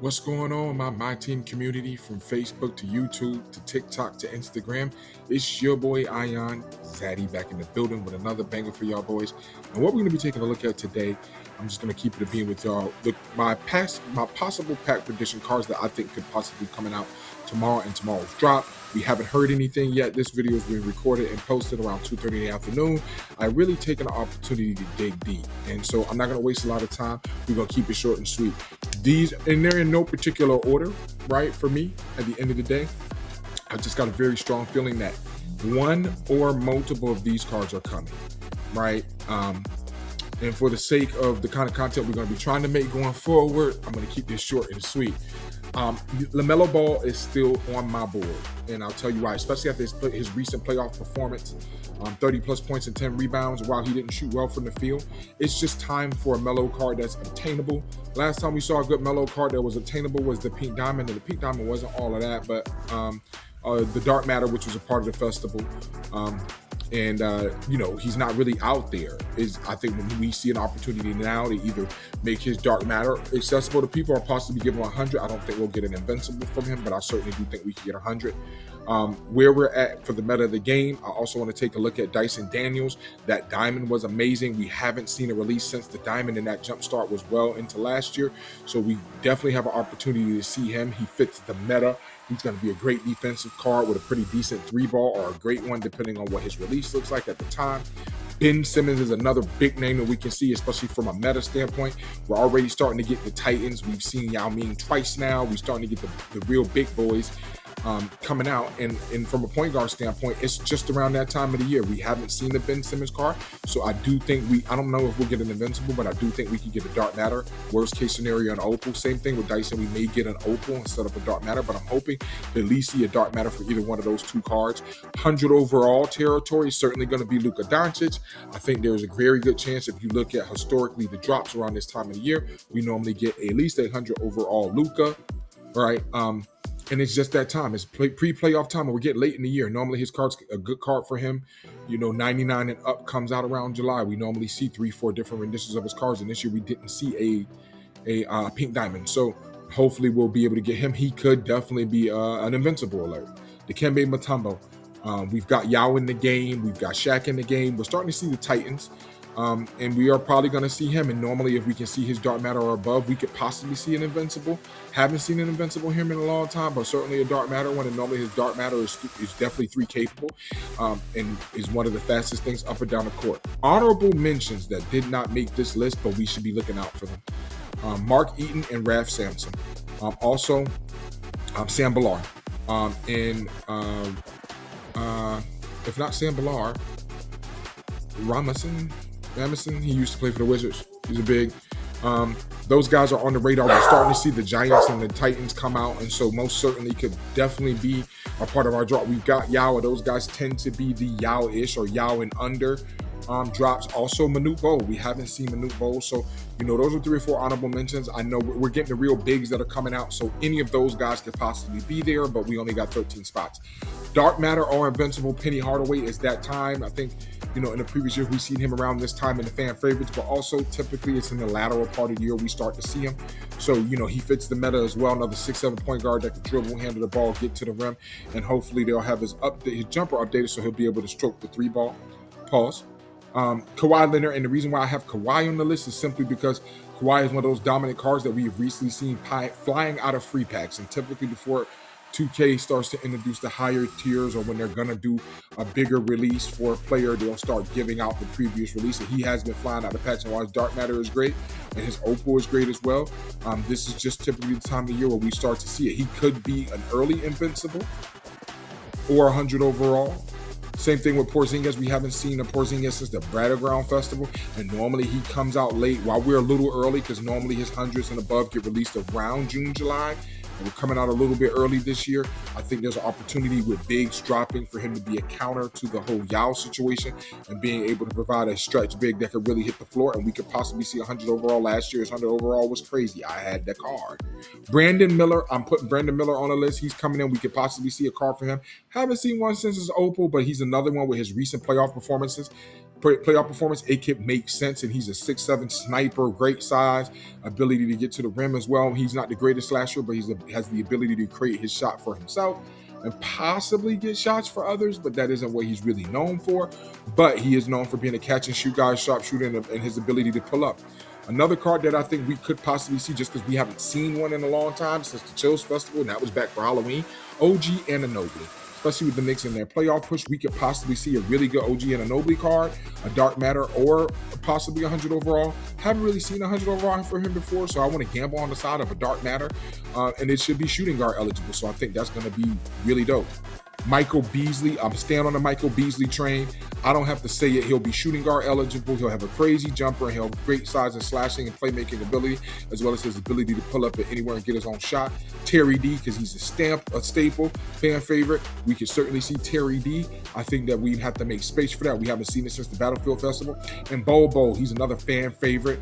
What's going on, my team community from Facebook to YouTube to TikTok to Instagram? It's your boy Ion Zaddy back in the building with another banger for y'all boys. And what we're gonna be taking a look at today, I'm just gonna keep it a beam with y'all. My possible pack prediction cards that I think could possibly coming out tomorrow and tomorrow's drop. We haven't heard anything yet. This video is being recorded and posted around 2:30 in the afternoon. I really taken an opportunity to dig deep, and so I'm not gonna waste a lot of time. We're gonna keep it short and sweet. These, and they're in no particular order, right? For me, at the end of the day, I just got a very strong feeling that one or multiple of these cards are coming, right? And for the sake of the kind of content we're going to be trying to make going forward, I'm going to keep this short and sweet. LaMelo Ball is still on my board, and I'll tell you why, especially after his recent playoff performance, 30 plus points and 10 rebounds. While he didn't shoot well from the field, it's just time for a Melo card that's obtainable. Last time we saw a good Melo card that was obtainable was the Pink Diamond, and the Pink Diamond wasn't all of that, but the Dark Matter, which was a part of the festival. And he's not really out there. I think when we see an opportunity now to either make his Dark Matter accessible to people or possibly give him 100, I don't think we'll get an Invincible from him, but I certainly do think we can get 100. Where we're at for the meta of the game, I also want to take a look at Dyson Daniels. That diamond was amazing. We haven't seen a release since the diamond, and that jump start was well into last year. So we definitely have an opportunity to see him. He fits the meta. He's going to be a great defensive card with a pretty decent 3-ball, or a great one depending on what his release looks like at the time. Ben Simmons is another big name that we can see, especially from a meta standpoint. We're already starting to get the Titans. We've seen Yao Ming twice now. We're starting to get the real big boys coming out, and from a point guard standpoint, it's just around that time of the year. We haven't seen the Ben Simmons card, so I do think I don't know if we'll get an Invincible, but I do think we can get a Dark Matter. Worst case scenario, an Opal. Same thing with Dyson, we may get an Opal instead of a Dark Matter, but I'm hoping to at least see a Dark Matter for either one of those two cards. 100 overall territory is certainly going to be Luka Doncic. I think there's a very good chance, if you look at historically the drops around this time of the year, we normally get at least 100 overall Luka, right? And it's just that time. It's pre-playoff time, and we're getting late in the year. Normally, his card's a good card for him. 99 and up comes out around July. We normally see 3-4 different renditions of his cards, and this year we didn't see a Pink Diamond. So hopefully we'll be able to get him. He could definitely be an Invincible alert. Dikembe Mutombo. We've got Yao in the game. We've got Shaq in the game. We're starting to see the Titans. And we are probably going to see him. And normally, if we can see his Dark Matter or above, we could possibly see an Invincible. Haven't seen an Invincible him in a long time, but certainly a Dark Matter one. And normally, his Dark Matter is definitely 3 capable, and is one of the fastest things up and down the court. Honorable mentions that did not make this list, but we should be looking out for them. Mark Eaton and Raph Sampson. Also, Sam Ballard. If not Sam Ballard, Ramison, he used to play for the Wizards. He's a big. Those guys are on the radar. We're starting to see the Giants and the Titans come out, and so most certainly could definitely be a part of our drop. We've got Yao. Those guys tend to be the Yao-ish or Yao and under drops. Also, Manute Bol. We haven't seen Manute Bol, so those are 3 or 4 honorable mentions. I know we're getting the real bigs that are coming out, so any of those guys could possibly be there, but we only got 13 spots. Dark Matter or Invincible, Penny Hardaway is that time. I think in the previous years we've seen him around this time in the fan favorites, but also typically it's in the lateral part of the year we start to see him. So he fits the meta as well. Another 6-7 point guard that can dribble, handle the ball, get to the rim, and hopefully they'll have his jumper updated so he'll be able to stroke the 3-ball. Pause. Kawhi Leonard, and the reason why I have Kawhi on the list is simply because Kawhi is one of those dominant cards that we've recently seen flying out of free packs, and typically before 2K starts to introduce the higher tiers, or when they're going to do a bigger release for a player, they'll start giving out the previous release, and he has been flying out of packs. And while his Dark Matter is great and his Opal is great as well, this is just typically the time of year where we start to see it. He could be an early Invincible or 100 overall. Same thing with Porzingis. We haven't seen a Porzingis since the Battleground Festival, and normally he comes out late while we're a little early, because normally his 100s and above get released around June, July. and we're coming out a little bit early this year. I think there's an opportunity with bigs dropping for him to be a counter to the whole Yao situation and being able to provide a stretch big that could really hit the floor, and we could possibly see 100 overall. Last year's 100 overall was crazy. I had the card. Brandon Miller, I'm putting Brandon Miller on the list. He's coming in. We could possibly see a card for him. Haven't seen one since his Opal, but he's another one with his recent playoff performance, it could make sense, and he's a 6'7" sniper, great size, ability to get to the rim as well. He's not the greatest slasher, but has the ability to create his shot for himself and possibly get shots for others, but that isn't what he's really known for. But he is known for being a catch and shoot guy, sharpshooter, and his ability to pull up. Another card that I think we could possibly see, just because we haven't seen one in a long time since the Chills Festival, and that was back for Halloween, OG Anunoby. Especially with the Knicks in their playoff push, we could possibly see a really good OG Anunoby card, a Dark Matter, or possibly 100 overall. Haven't really seen 100 overall for him before, so I want to gamble on the side of a Dark Matter, and it should be shooting guard eligible, so I think that's going to be really dope. Michael Beasley, I'm staying on the Michael Beasley train. I don't have to say it. He'll be shooting guard eligible. He'll have a crazy jumper, and he'll have great size and slashing and playmaking ability, as well as his ability to pull up at anywhere and get his own shot. Terry D, because he's a staple, fan favorite. We could certainly see Terry D. I think that we'd have to make space for that. We haven't seen it since the Battlefield Festival. And Bol Bol, he's another fan favorite.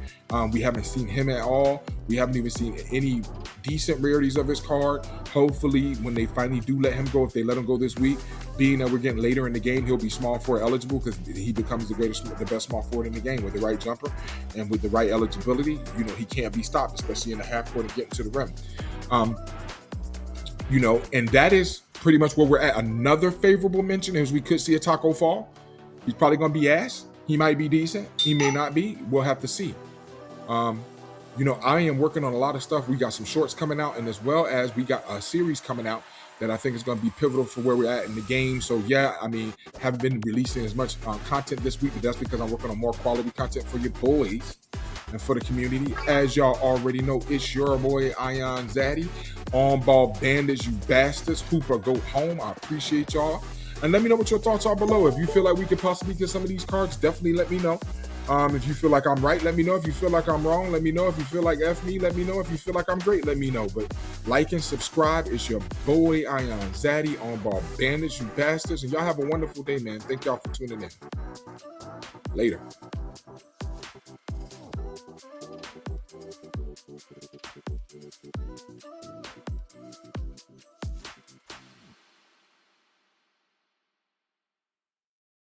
We haven't seen him at all. We haven't even seen any decent rarities of his card. Hopefully, when they finally do let him go, if they let him go this week, being that we're getting later in the game, he'll be small forward eligible because he becomes the best small forward in the game with the right jumper and with the right eligibility. He can't be stopped, especially in the half court and getting to the rim. And that is pretty much where we're at. Another favorable mention is we could see a Taco Fall. He's probably going to be ass. He might be decent. He may not be. We'll have to see. I am working on a lot of stuff. We got some shorts coming out, and as well as we got a series coming out that I think is going to be pivotal for where we're at in the game. So haven't been releasing as much content this week, but that's because I'm working on more quality content for your boys and for the community. As y'all already know, it's your boy Ion Zaddy. On ball bandits, you bastards. Hooper, go home. I appreciate y'all. And let me know what your thoughts are below. If you feel like we could possibly get some of these cards, definitely let me know. If you feel like I'm right, let me know. If you feel like I'm wrong, let me know. If you feel like F me, let me know. If you feel like I'm great, let me know. But like and subscribe. It's your boy Ion Zaddy, on ball bandits, you bastards. And y'all have a wonderful day, man. Thank y'all for tuning in. Later.